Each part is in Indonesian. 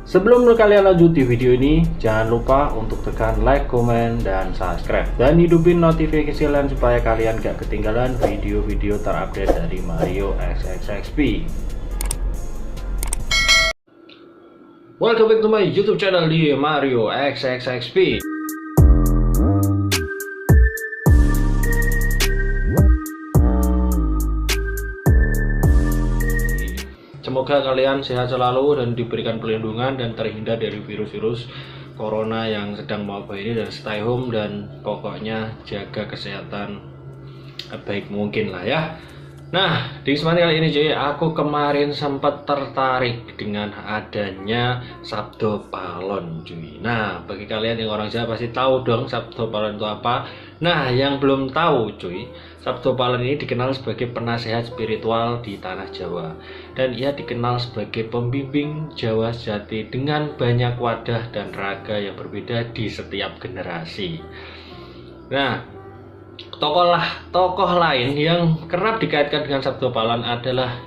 Sebelum kalian lanjuti video ini, jangan lupa untuk tekan like, komen, dan subscribe, dan hidupin notifikasi kalian supaya kalian gak ketinggalan video-video terupdate dari Mario XXXP. Welcome back to my YouTube channel di Mario XXXP. Semoga kalian sehat selalu dan diberikan perlindungan dan terhindar dari virus-virus corona yang sedang mewabah ini, dan stay home dan pokoknya jaga kesehatan baik mungkin lah ya. Nah, di kesempatan kali ini cuy, aku kemarin sempat tertarik dengan adanya Sabdo Palon cuy. Nah, bagi kalian yang orang Jawa pasti tahu dong Sabdo Palon itu apa. Nah, yang belum tahu cuy, Sabdo Palon ini dikenal sebagai penasehat spiritual di tanah Jawa, dan ia dikenal sebagai pembimbing Jawa sejati dengan banyak wadah dan raga yang berbeda di setiap generasi. Nah, tokoh lain yang kerap dikaitkan dengan Sabdo Palon adalah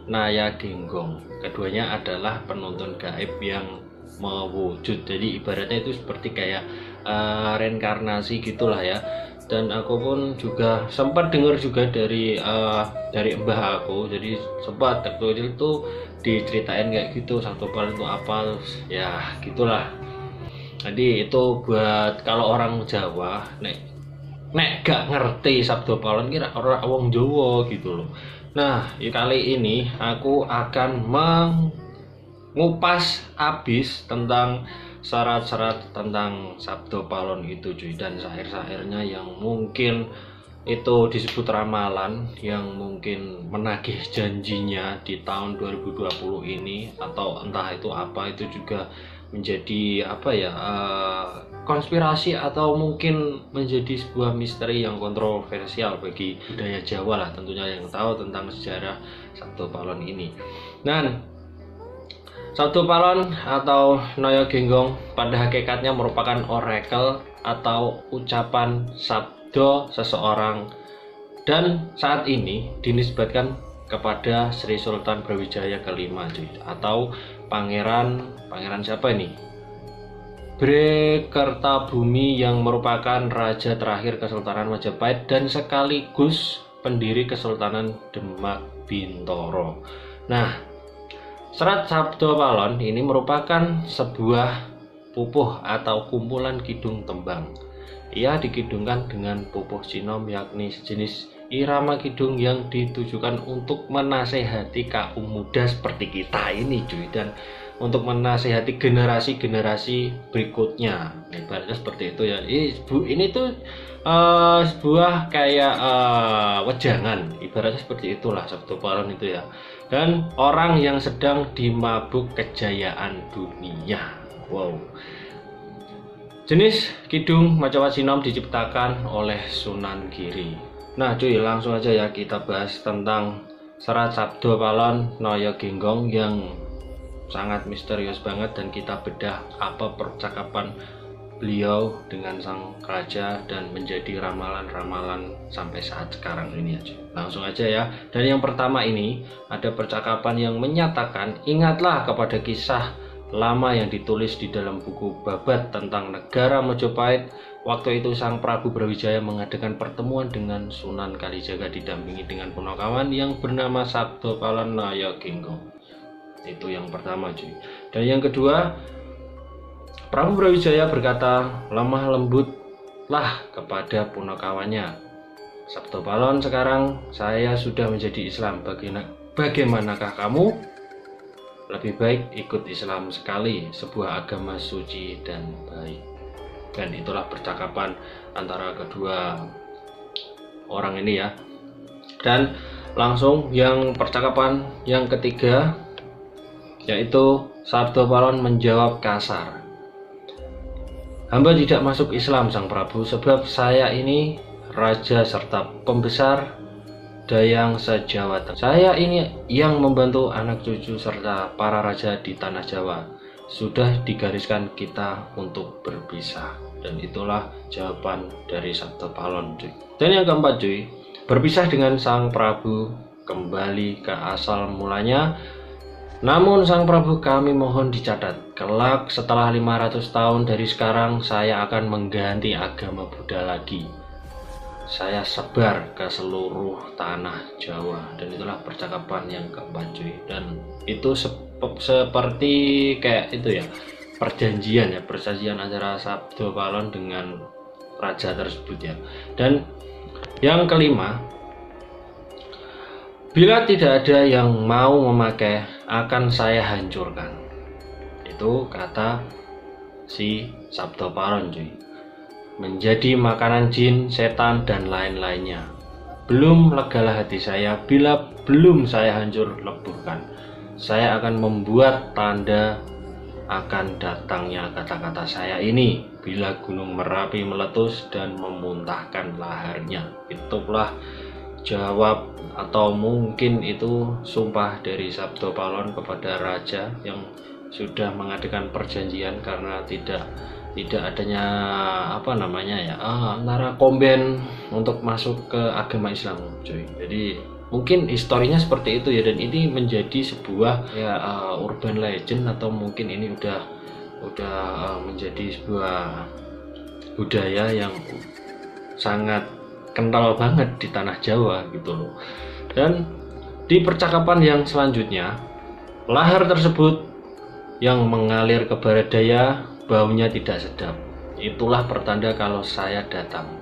Naya Genggong. Keduanya adalah penuntun gaib yang mewujud. Jadi ibaratnya itu seperti kayak reinkarnasi gitulah ya. Dan aku pun juga sempat dengar juga dari mbah aku. Jadi sempat waktu itu diceritain kayak gitu, Sabdo Palon itu apa ya gitulah. Jadi itu buat kalau orang Jawa nek gak ngerti Sabdo Palon kira orang wong Jawa gitu loh. Nah, kali ini aku akan mengupas habis tentang syarat-syarat tentang Sabdo Palon itu cuy, dan syair-syairnya yang mungkin itu disebut ramalan yang mungkin menagih janjinya di tahun 2020 ini, atau entah itu apa, itu juga menjadi apa ya, konspirasi atau mungkin menjadi sebuah misteri yang kontroversial bagi budaya Jawa lah tentunya, yang tahu tentang sejarah Sabdo Palon ini. Nah, Sabdo Palon atau Naya Genggong pada hakikatnya merupakan orakel atau ucapan sabdo seseorang, dan saat ini dinisbatkan kepada Sri Sultan Brawijaya kelima cuy, atau pangeran siapa ini? Brekertabumi, yang merupakan raja terakhir Kesultanan Majapahit dan sekaligus pendiri Kesultanan Demak Bintoro. Nah, serat Sabdo Palon ini merupakan sebuah pupuh atau kumpulan kidung tembang. Ia dikidungkan dengan pupuh sinom, yakni sejenis irama kidung yang ditujukan untuk menasehati kaum muda seperti kita ini cuy, dan untuk menasehati generasi-generasi berikutnya. Ibaratnya seperti itu ya. Ini tuh sebuah kayak wejangan, ibaratnya seperti itulah Sabdo Palon itu ya. Dan orang yang sedang dimabuk kejayaan dunia. Wow. Jenis kidung Majapahit Sinom diciptakan oleh Sunan Giri. Nah cuy, langsung aja ya kita bahas tentang serat Sabdo Palon Naya Genggong yang sangat misterius banget, dan kita bedah apa percakapan beliau dengan sang raja dan menjadi ramalan-ramalan sampai saat sekarang ini aja. Langsung aja ya. Dan yang pertama ini ada percakapan yang menyatakan, ingatlah kepada kisah lama yang ditulis di dalam buku Babat tentang negara Majapahit. Waktu itu sang Prabu Brawijaya mengadakan pertemuan dengan Sunan Kalijaga didampingi dengan punakawan yang bernama Sabdo Palon Naya Genggong. Itu yang pertama cuy. Dan yang kedua, Prabu Brawijaya berkata lemah lembutlah kepada punakawannya, Sabdo Palon, sekarang saya sudah menjadi Islam, bagaimanakah kamu? Lebih baik ikut Islam sekali, sebuah agama suci dan baik. Dan itulah percakapan antara kedua orang ini ya. Dan langsung yang percakapan yang ketiga, yaitu Sabdo Palon menjawab kasar, hamba tidak masuk Islam sang Prabu, sebab saya ini raja serta pembesar Dayang se-Jawa Tengah. Saya ini yang membantu anak cucu serta para raja di tanah Jawa. Sudah digariskan kita untuk berpisah. Dan itulah jawaban dari Sabdo Palon cuy. Dan yang keempat cuy, berpisah dengan sang Prabu kembali ke asal mulanya Namun Sang Prabu, kami mohon dicatat, kelak setelah 500 tahun dari sekarang saya akan mengganti agama Buddha lagi. Saya sebar ke seluruh tanah Jawa. Dan itulah percakapan yang keempat cuy. Dan itu seperti kayak itu ya, perjanjian antara Sabdo Palon dengan raja tersebut ya. Dan yang kelima, bila tidak ada yang mau memakai, akan saya hancurkan. Itu kata si Sabdo Palon cuy. Menjadi makanan jin, setan, dan lain-lainnya. Belum legalah hati saya bila belum saya hancur leburkan. Saya akan membuat tanda akan datangnya kata-kata saya ini bila Gunung Merapi meletus dan memuntahkan laharnya. Itulah jawab atau mungkin itu sumpah dari Sabdo Palon kepada raja yang sudah mengadakan perjanjian karena tidak adanya antara komben untuk masuk ke agama Islam cuy. Jadi mungkin historinya seperti itu ya, dan ini menjadi sebuah urban legend atau mungkin ini udah menjadi sebuah budaya yang sangat kental banget di tanah Jawa gitu loh. Dan di percakapan yang selanjutnya, lahar tersebut yang mengalir ke barat daya baunya tidak sedap. Itulah pertanda kalau saya datang.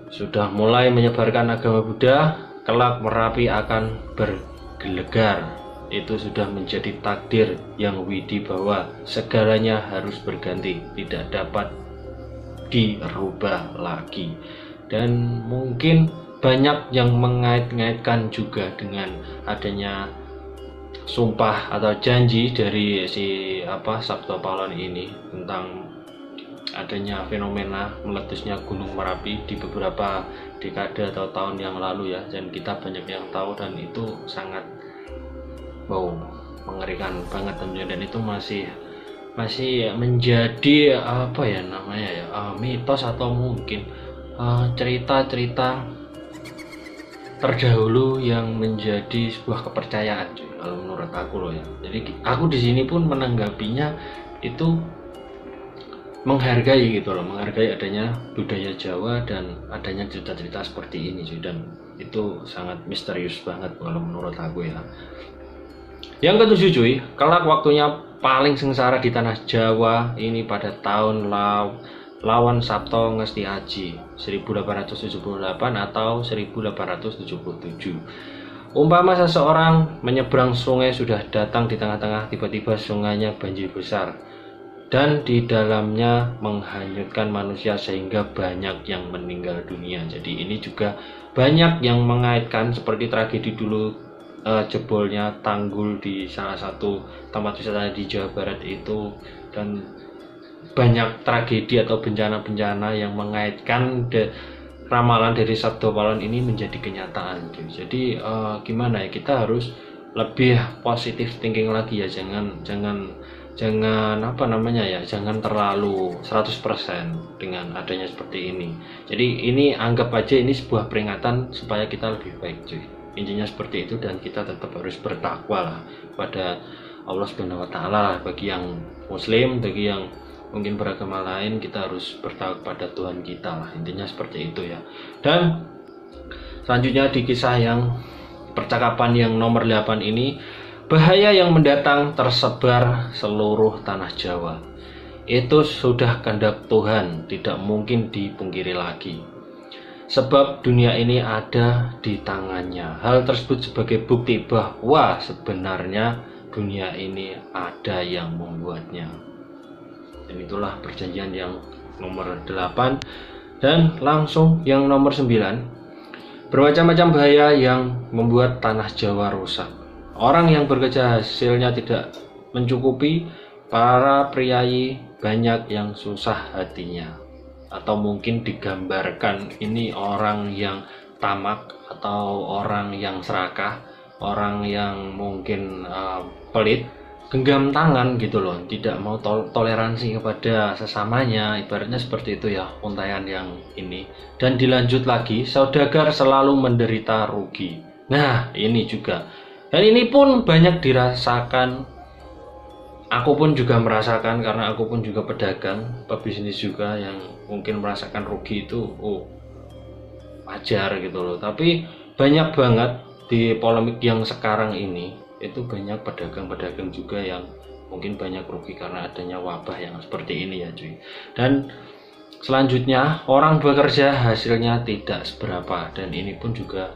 Sudah mulai menyebarkan agama Buddha, kelak Merapi akan bergelegar. Itu sudah menjadi takdir yang widi bahwa segalanya harus berganti, tidak dapat dirubah lagi. Dan mungkin banyak yang mengait-ngaitkan juga dengan adanya sumpah atau janji dari si Sabdo Palon ini tentang adanya fenomena meletusnya Gunung Merapi di beberapa dekade atau tahun yang lalu ya, dan kita banyak yang tahu, dan itu sangat mengerikan banget tentunya. Dan itu masih menjadi mitos atau mungkin cerita-cerita terdahulu yang menjadi sebuah kepercayaan cuy, kalau menurut aku loh ya. Jadi aku di sini pun menanggapinya itu menghargai gitu loh, menghargai adanya budaya Jawa dan adanya cerita-cerita seperti ini cuy, dan itu sangat misterius banget kalau menurut aku ya. Yang ketujuh cuy, kelak waktunya paling sengsara di tanah Jawa ini pada tahun Lawan Sabto Ngesti Aji 1878 atau 1877. Umpama seseorang menyeberang sungai sudah datang di tengah-tengah, tiba-tiba sungainya banjir besar dan di dalamnya menghanyutkan manusia sehingga banyak yang meninggal dunia. Jadi ini juga banyak yang mengaitkan seperti tragedi dulu jebolnya tanggul di salah satu tempat wisata di Jawa Barat itu, dan banyak tragedi atau bencana-bencana yang mengaitkan ramalan dari Sabdo Palon ini menjadi kenyataan. Jadi gimana ya, kita harus lebih positif thinking lagi ya, jangan jangan terlalu 100% dengan adanya seperti ini. Jadi ini anggap aja ini sebuah peringatan supaya kita lebih baik cuy. Intinya seperti itu, dan kita tetap harus bertakwa lah pada Allah Subhanahu wa taala. Bagi yang muslim, bagi yang mungkin beragama lain, kita harus bertakwa pada Tuhan kita lah, intinya seperti itu ya. Dan selanjutnya di kisah yang percakapan yang nomor 8 ini, bahaya yang mendatang tersebar seluruh tanah Jawa. Itu sudah kehendak Tuhan, tidak mungkin dipungkiri lagi. Sebab dunia ini ada di tangannya. Hal tersebut sebagai bukti bahwa sebenarnya dunia ini ada yang membuatnya. Dan itulah perjanjian yang nomor 8. Dan langsung yang nomor 9, bermacam-macam bahaya yang membuat tanah Jawa rusak. Orang yang bekerja hasilnya tidak mencukupi, para priayi banyak yang susah hatinya. Atau mungkin digambarkan ini orang yang tamak atau orang yang serakah, orang yang mungkin pelit, genggam tangan gitu loh, tidak mau toleransi kepada sesamanya, ibaratnya seperti itu ya untaian yang ini. Dan dilanjut lagi, saudagar selalu menderita rugi. Nah ini juga Dan ini pun banyak dirasakan, aku pun juga merasakan karena aku pun juga pedagang, pebisnis juga yang mungkin merasakan rugi itu wajar gitu loh. Tapi banyak banget di polemik yang sekarang ini itu banyak pedagang-pedagang juga yang mungkin banyak rugi karena adanya wabah yang seperti ini ya cuy. Dan selanjutnya orang bekerja hasilnya tidak seberapa, dan ini pun juga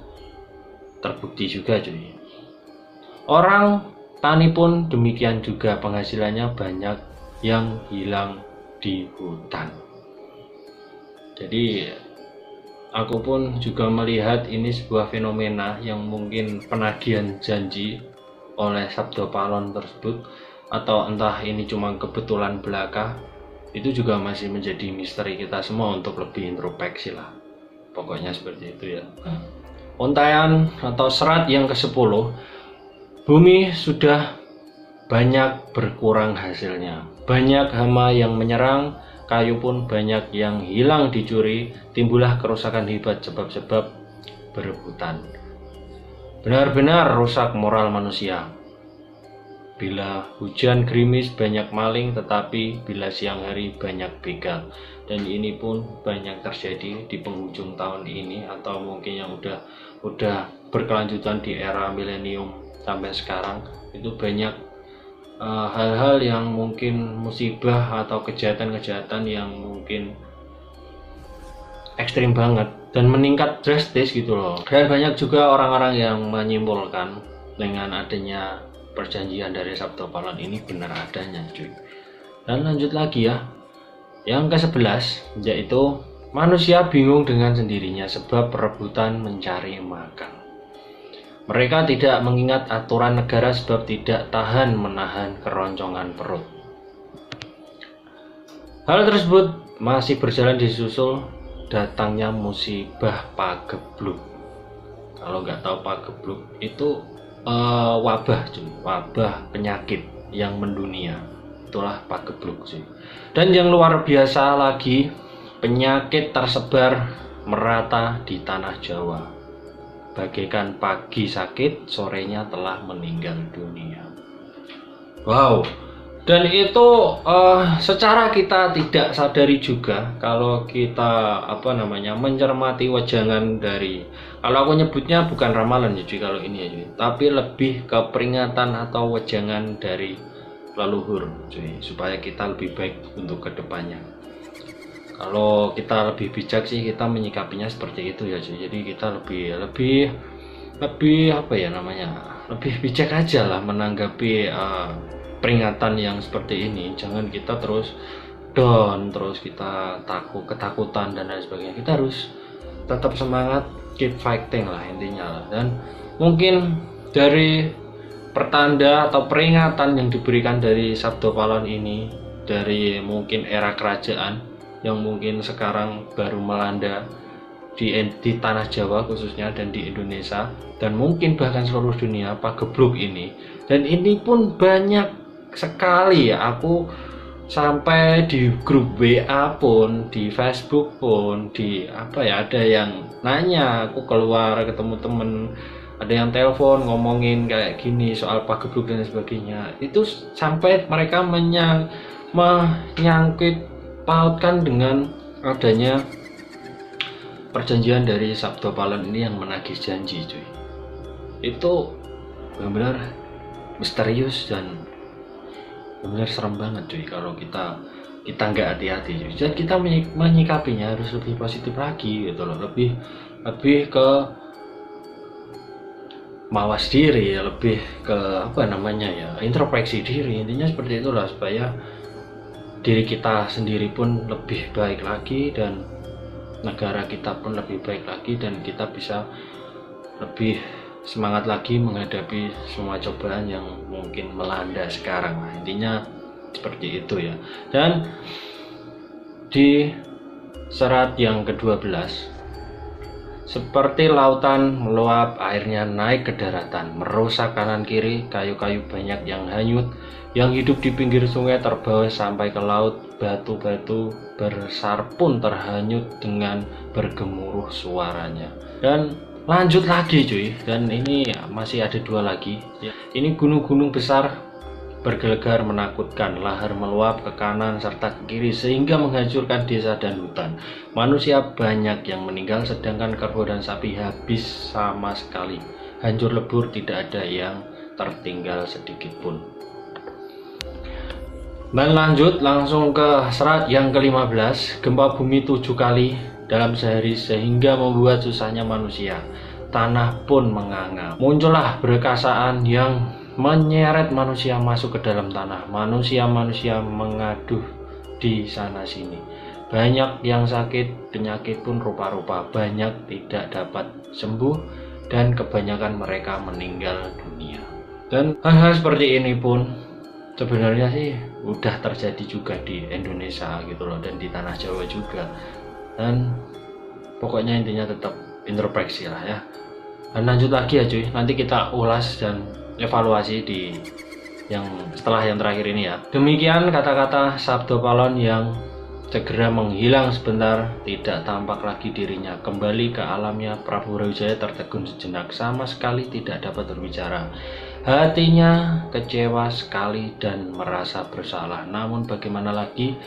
terbukti juga cuy. Orang tani pun demikian juga, penghasilannya banyak yang hilang di hutan. Jadi aku pun juga melihat ini sebuah fenomena yang mungkin penagihan janji oleh Sabdo Palon tersebut, atau entah ini cuma kebetulan belaka, itu juga masih menjadi misteri kita semua untuk lebih introspeksi lah. Pokoknya seperti itu ya. Untaian atau serat yang ke-10, bumi sudah banyak berkurang hasilnya, banyak hama yang menyerang, kayu pun banyak yang hilang dicuri, timbullah kerusakan hebat sebab-sebab berebutan. Benar-benar rusak moral manusia. Bila hujan gerimis banyak maling, tetapi bila siang hari banyak begal. Dan ini pun banyak terjadi di penghujung tahun ini, atau mungkin yang udah berkelanjutan di era milenium sampai sekarang. Itu banyak hal-hal yang mungkin musibah atau kejahatan-kejahatan yang mungkin ekstrim banget dan meningkat drastis gitu loh. Dan banyak juga orang-orang yang menyimpulkan dengan adanya perjanjian dari Sabdo Palon ini benar adanya cuy. Dan lanjut lagi ya, yang ke-11, yaitu manusia bingung dengan sendirinya sebab perebutan mencari makan. Mereka tidak mengingat aturan negara sebab tidak tahan menahan keroncongan perut. Hal tersebut masih berjalan disusul datangnya musibah pagebluk. Kalau nggak tahu pagebluk itu wabah cuy, wabah penyakit yang mendunia. Itulah pagebluk cuy. Dan yang luar biasa lagi, penyakit tersebar merata di tanah Jawa. Bagaikan pagi sakit, sorenya telah meninggal dunia. Wow. Dan itu secara kita tidak sadari juga, kalau kita mencermati wejangan dari, kalau aku nyebutnya bukan ramalan ya cuy kalau ini ya cuy, tapi lebih ke peringatan atau wejangan dari leluhur cuy, supaya kita lebih baik untuk kedepannya. Kalau kita lebih bijak sih kita menyikapinya seperti itu ya cuy. Jadi kita lebih lebih bijak aja lah menanggapi peringatan yang seperti ini. Jangan kita terus down, terus kita ketakutan dan lain sebagainya. Kita harus tetap semangat, keep fighting lah intinya lah. Dan mungkin dari pertanda atau peringatan yang diberikan dari Sabdo Palon ini, dari mungkin era kerajaan yang mungkin sekarang baru melanda di tanah Jawa khususnya dan di Indonesia, dan mungkin bahkan seluruh dunia, pagebluk ini. Dan ini pun banyak sekali ya, aku sampai di grup WA pun, di Facebook pun, ada yang nanya, aku keluar ketemu temen, ada yang telepon ngomongin kayak gini soal pagebluk dan sebagainya. Itu sampai mereka menyangkut pautkan dengan adanya perjanjian dari Sabdo Palon ini yang menagih janji cuy. Itu benar-benar misterius dan benar-benar serem banget cuy kalau kita nggak hati-hati cuy. Dan kita menyikapinya harus lebih positif lagi gitu loh, lebih ke mawas diri, lebih ke introspeksi diri, intinya seperti itulah, supaya diri kita sendiri pun lebih baik lagi dan negara kita pun lebih baik lagi, dan kita bisa lebih semangat lagi menghadapi semua cobaan yang mungkin melanda sekarang. Nah, intinya seperti itu ya. Dan di serat yang ke-12, seperti lautan meluap, airnya naik ke daratan, merusak kanan kiri, kayu-kayu banyak yang hanyut, yang hidup di pinggir sungai terbawa sampai ke laut, batu-batu besar pun terhanyut dengan bergemuruh suaranya. Dan Lanjut lagi cuy, dan ini masih ada 2 lagi ya. Ini gunung-gunung besar bergelegar menakutkan, lahar meluap ke kanan serta ke kiri sehingga menghancurkan desa dan hutan. Manusia banyak yang meninggal, sedangkan kerbau dan sapi habis sama sekali. Hancur lebur, tidak ada yang tertinggal sedikit pun. Dan lanjut langsung ke serat yang ke-15. Gempa bumi 7 kali dalam sehari sehingga membuat susahnya manusia. Tanah pun menganga. Muncullah berkasaan yang menyeret manusia masuk ke dalam tanah. Manusia-manusia mengaduh di sana sini. Banyak yang sakit, penyakit pun rupa-rupa. Banyak tidak dapat sembuh dan kebanyakan mereka meninggal dunia. Dan hal-hal seperti ini pun sebenarnya sih udah terjadi juga di Indonesia gitu loh, dan di tanah Jawa juga. Dan pokoknya intinya tetap introspeksi lah ya. Dan lanjut lagi ya cuy, nanti kita ulas dan evaluasi di yang setelah yang terakhir ini ya. Demikian kata-kata Sabdo Palon yang segera menghilang sebentar, tidak tampak lagi dirinya. Kembali ke alamnya, Prabu Brawijaya tertegun sejenak, sama sekali tidak dapat berbicara. Hatinya kecewa sekali dan merasa bersalah. Namun bagaimana lagi,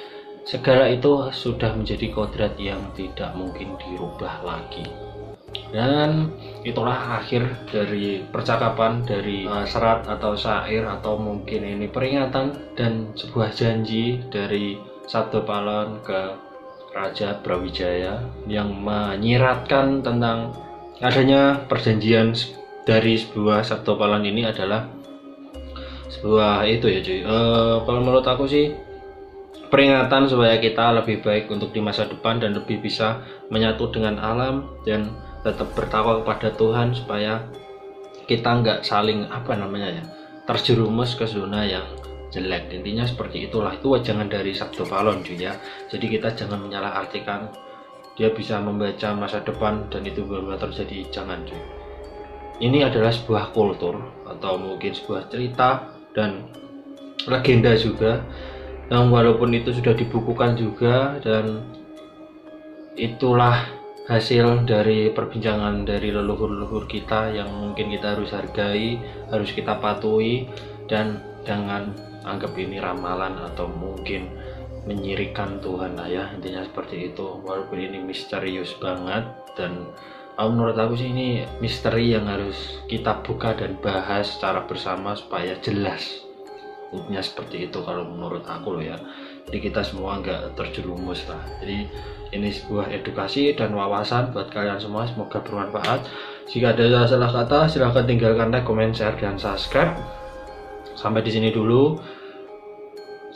segala itu sudah menjadi kodrat yang tidak mungkin dirubah lagi. Dan itulah akhir dari percakapan dari serat atau syair, atau mungkin ini peringatan dan sebuah janji dari Sabdo Palon ke Raja Brawijaya yang menyiratkan tentang adanya perjanjian dari sebuah Sabdo Palon ini adalah sebuah itu ya cuy. Kalau menurut aku sih peringatan supaya kita lebih baik untuk di masa depan dan lebih bisa menyatu dengan alam dan tetap bertakwa kepada Tuhan, supaya kita nggak saling terjerumus ke zona yang jelek. Intinya seperti itulah, itu wajangan dari Sabdo Palon cuy ya. Jadi kita jangan menyalahartikan dia bisa membaca masa depan dan itu benar-benar terjadi, jangan cuy. Ini adalah sebuah kultur atau mungkin sebuah cerita dan legenda juga, yang walaupun itu sudah dibukukan juga, dan itulah hasil dari perbincangan dari leluhur-leluhur kita yang mungkin kita harus hargai, harus kita patuhi, dan jangan anggap ini ramalan atau mungkin menyirikan Tuhan lah ya. Intinya seperti itu, walaupun ini misterius banget, dan menurut aku sih ini misteri yang harus kita buka dan bahas secara bersama supaya jelas. Intinya seperti itu kalau menurut aku loh ya. Jadi kita semua nggak terjerumus lah. Jadi ini sebuah edukasi dan wawasan buat kalian semua, semoga bermanfaat. Jika ada salah kata silahkan tinggalkan like, comment, share, dan subscribe. Sampai di sini dulu.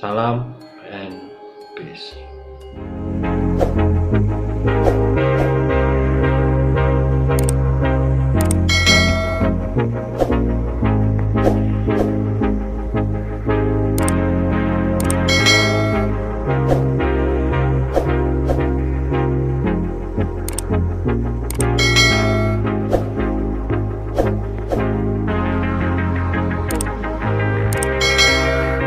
Salam and peace.